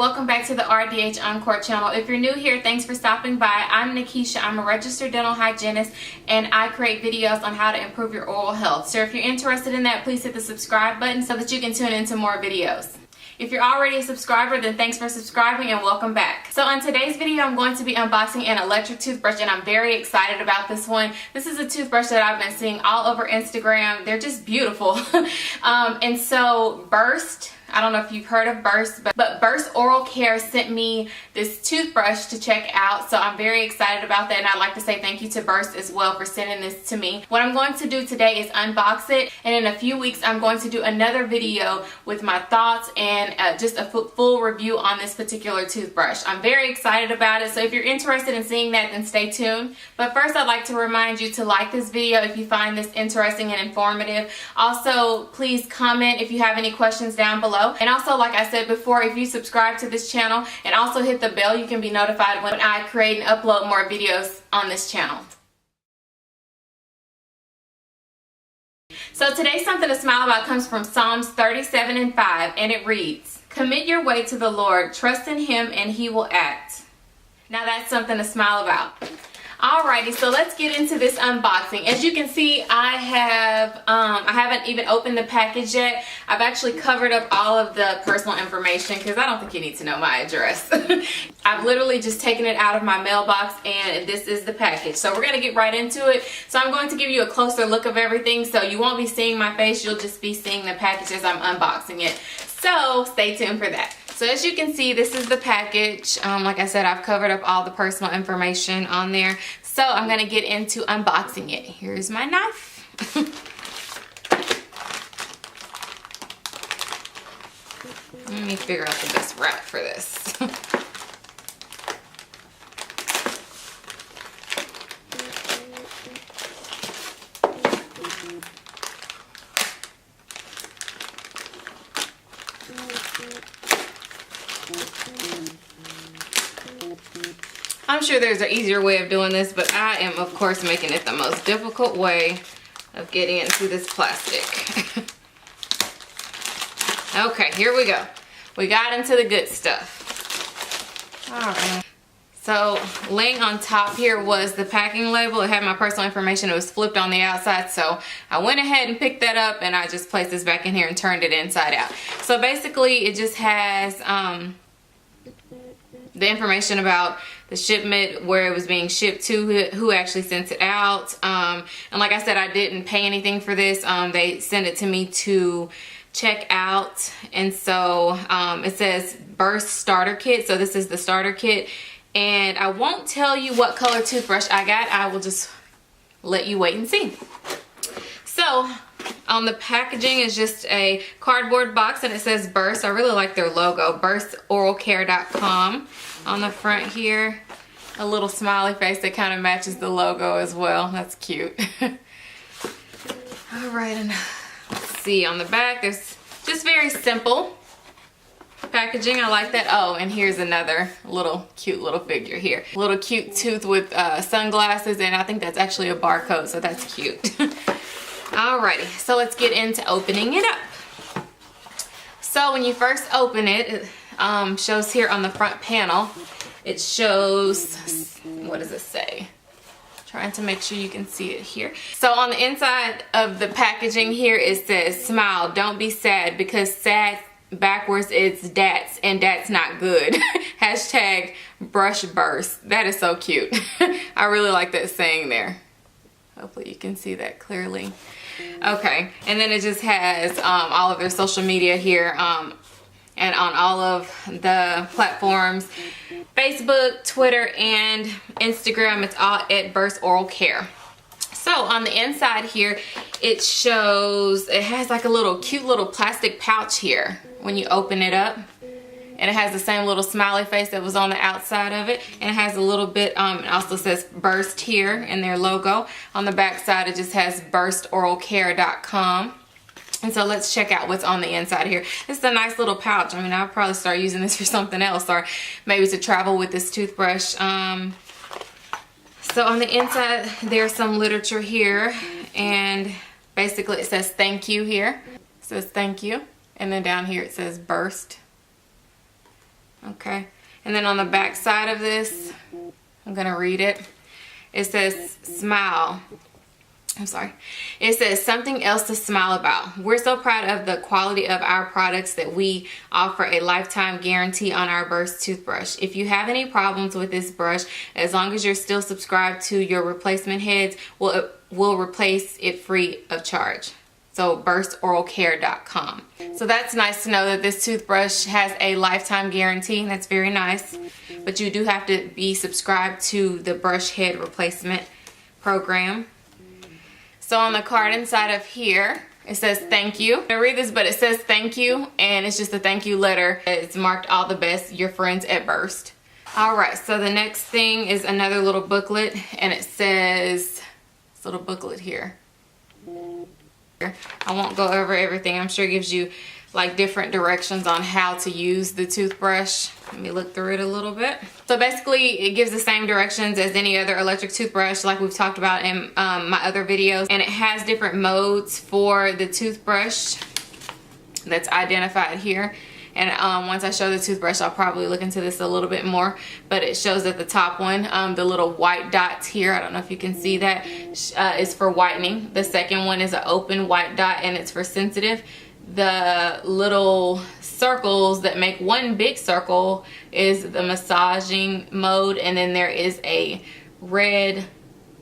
welcome back to the RDH Encore channel. If you're new here, thanks for stopping by. I'm Nikisha. I'm a registered dental hygienist and I create videos on how to improve your oral health. So if you're interested in that, please hit the subscribe button so that you can tune into more videos. If you're already a subscriber, then thanks for subscribing and welcome back. So on today's video, I'm going to be unboxing an electric toothbrush and I'm very excited about this one. This is a toothbrush that I've been seeing all over Instagram. They're just beautiful. And so Burst, I don't know if you've heard of Burst, but Burst Oral Care sent me this toothbrush to check out. So I'm very excited about that, and I'd like to say thank you to Burst as well for sending this to me. What I'm going to do today is unbox it, and in a few weeks I'm going to do another video with my thoughts and just a full review on this particular toothbrush. I'm very excited about it, so if you're interested in seeing that, then stay tuned. But first, I'd like to remind you to like this video if you find this interesting and informative. Also, please comment if you have any questions down below. And also, like I said before, if you subscribe to this channel and also hit the bell, you can be notified when I create and upload more videos on this channel. So today's something to smile about comes from Psalms 37:5, and it reads, "Commit your way to the Lord, trust in Him and He will act." Now that's something to smile about. Alrighty, so let's get into this unboxing. As you can see, I haven't even opened the package yet. I've actually covered up all of the personal information because I don't think you need to know my address. I've literally just taken it out of my mailbox and this is the package. So we're gonna get right into it. So I'm going to give you a closer look of everything. So you won't be seeing my face, you'll just be seeing the package as I'm unboxing it. So stay tuned for that. So as you can see, this is the package. Like I said, I've covered up all the personal information on there. So I'm gonna get into unboxing it. Here's my knife. Let me figure out the best wrap for this. I'm sure there's an easier way of doing this, but I am, of course, making it the most difficult way of getting into this plastic. Okay, here we go. We got into the good stuff. All right. So laying on top here was the packing label. It had my personal information. It was flipped on the outside. So I went ahead and picked that up and I just placed this back in here and turned it inside out. So basically it just has the information about the shipment, where it was being shipped to, who actually sent it out. And like I said, I didn't pay anything for this. They sent it to me to check out. And so it says Burst Starter Kit. So this is the starter kit. And I won't tell you what color toothbrush I got. I will just let you wait and see. So on the packaging is just a cardboard box and it says Burst. I really like their logo, burstoralcare.com. On the front here, a little smiley face that kind of matches the logo as well. That's cute. All right, and let's see, on the back, there's just very simple packaging. I like that. Oh, and here's another cute little figure here. A little cute tooth with sunglasses, and I think that's actually a barcode, so that's cute. Alrighty, so let's get into opening it up. So when you first open it, shows here on the front panel, it shows, what does it say? Trying to make sure you can see it here. So on the inside of the packaging here, it says, "Smile, don't be sad, because sad backwards is dats, and that's not good." Hashtag brush burst. That is so cute. I really like that saying there. Hopefully you can see that clearly. Okay, and then it just has all of their social media here, and on all of the platforms, Facebook, Twitter, and Instagram, it's all at Burst Oral Care. So on the inside here, it shows, it has like a cute little plastic pouch here when you open it up. And it has the same little smiley face that was on the outside of it. And it has a little bit, it also says Burst here in their logo. On the back side, it just has burstoralcare.com. And so let's check out what's on the inside here. This is a nice little pouch. I mean, I'll probably start using this for something else, or maybe to travel with this toothbrush. So on the inside, there's some literature here, and basically it says thank you here. It says thank you. And then down here it says Burst. Okay, and then on the back side of this, I'm gonna read it. It says smile. I'm sorry. It says something else to smile about. We're so proud of the quality of our products that we offer a lifetime guarantee on our Burst toothbrush. If you have any problems with this brush, as long as you're still subscribed to your replacement heads, we'll replace it free of charge. So burstoralcare.com. So that's nice to know that this toothbrush has a lifetime guarantee. That's very nice. But you do have to be subscribed to the brush head replacement program. So on the card inside of here, it says thank you. I read this, but it says thank you, and it's just a thank you letter. It's marked all the best, your friends at Burst. All right, so the next thing is another little booklet, and it says, this little booklet here. I won't go over everything. I'm sure it gives you like different directions on how to use the toothbrush. Let me look through it a little bit. So basically it gives the same directions as any other electric toothbrush like we've talked about in my other videos, and it has different modes for the toothbrush that's identified here. And once I show the toothbrush, I'll probably look into this a little bit more, but it shows that the top one, the little white dots here, I don't know if you can see that, is for whitening. The second one is an open white dot, and it's for sensitive. The little circles that make one big circle is the massaging mode, and then there is a red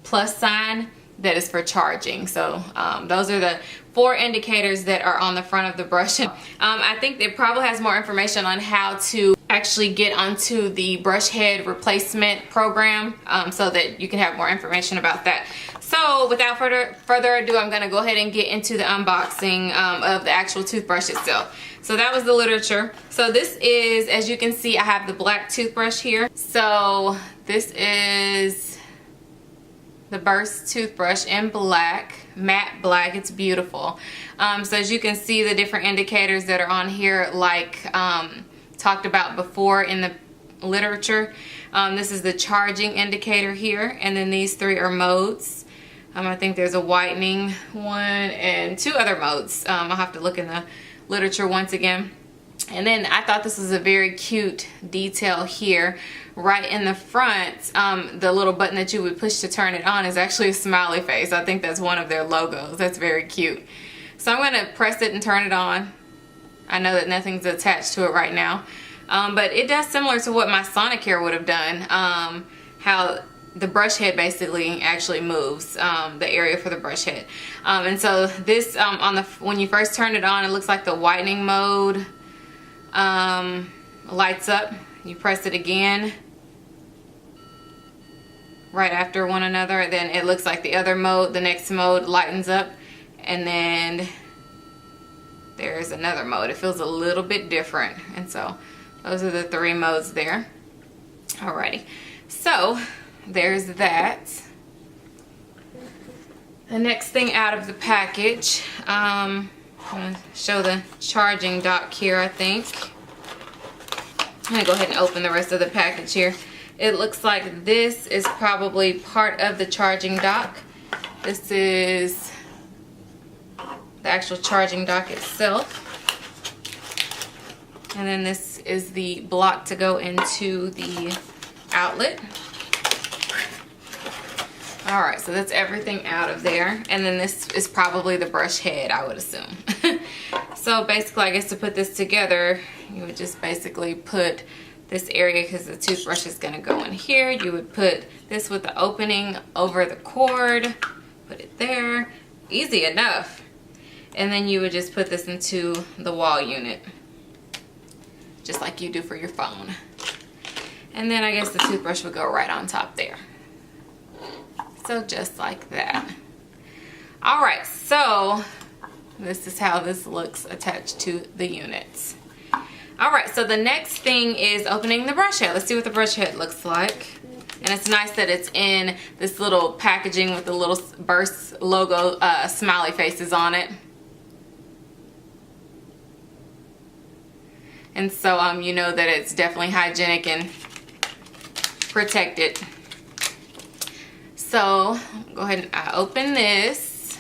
plus sign that is for charging. So those are the 4 indicators that are on the front of the brush. I think it probably has more information on how to actually get onto the brush head replacement program, so that you can have more information about that. So without further ado, I'm gonna go ahead and get into the unboxing of the actual toothbrush itself. So that was the literature. So this is, as you can see, I have the black toothbrush here. So this is the Burst toothbrush in black, matte black. It's beautiful. So as you can see, the different indicators that are on here, like talked about before in the literature. This is the charging indicator here, and then these 3 are modes. I think there's a whitening one and 2 other modes. I'll have to look in the literature once again. And then I thought this was a very cute detail here. Right in the front, the little button that you would push to turn it on is actually a smiley face. I think that's one of their logos. That's very cute. So I'm going to press it and turn it on. I know that nothing's attached to it right now. But it does similar to what my Sonicare would have done. How the brush head basically actually moves, the area for the brush head. And so this, when you first turn it on, it looks like the whitening mode lights up. You press it again right after one another, then it looks like the other mode, the next mode lightens up, and then there's another mode. It feels a little bit different, and so those are the 3 modes there. Alrighty, so there's that. The next thing out of the package, I'm going to show the charging dock here, I think. I'm going to go ahead and open the rest of the package here. It looks like this is probably part of the charging dock. This is the actual charging dock itself. And then this is the block to go into the outlet. Alright, so that's everything out of there. And then this is probably the brush head, I would assume. So basically, I guess to put this together, you would just basically put this area, because the toothbrush is going to go in here. You would put this with the opening over the cord, put it there. Easy enough. And then you would just put this into the wall unit, just like you do for your phone. And then I guess the toothbrush would go right on top there. So just like that. Alright, so this is how this looks attached to the units. Alright, so the next thing is opening the brush head. Let's see what the brush head looks like. And it's nice that it's in this little packaging with the little Burst logo, smiley faces on it. And so you know that it's definitely hygienic and protected. So go ahead and open this.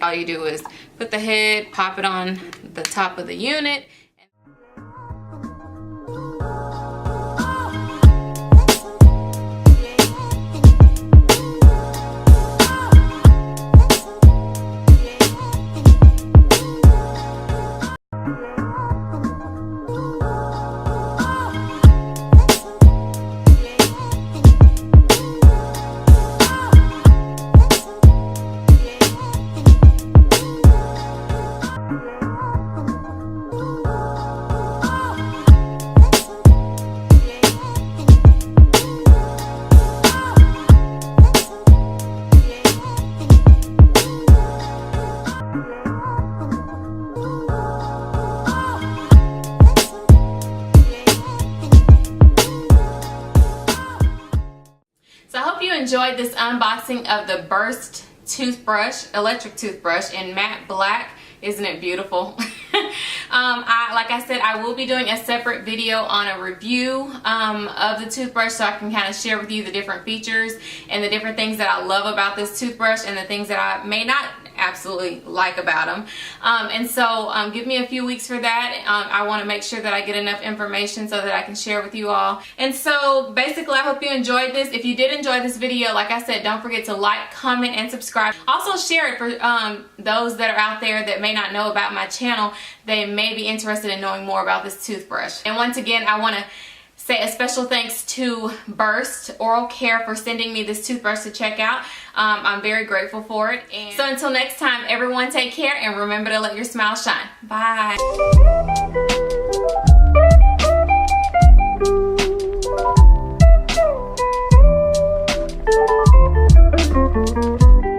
All you do is put the head, pop it on the top of the unit. this unboxing of the Burst toothbrush, electric toothbrush in matte black. Isn't it beautiful? Like I said, I will be doing a separate video on a review of the toothbrush, so I can kind of share with you the different features and the different things that I love about this toothbrush and the things that I may not absolutely like about them. And so give me a few weeks for that. I want to make sure that I get enough information so that I can share with you all. And so basically, I hope you enjoyed this. If you did enjoy this video, like I said, don't forget to like, comment, and subscribe. Also share it for those that are out there that may not know about my channel. They may be interested in knowing more about this toothbrush. And once again, I want to say a special thanks to Burst Oral Care for sending me this toothbrush to check out. I'm very grateful for it. And so until next time, everyone take care and remember to let your smile shine. Bye.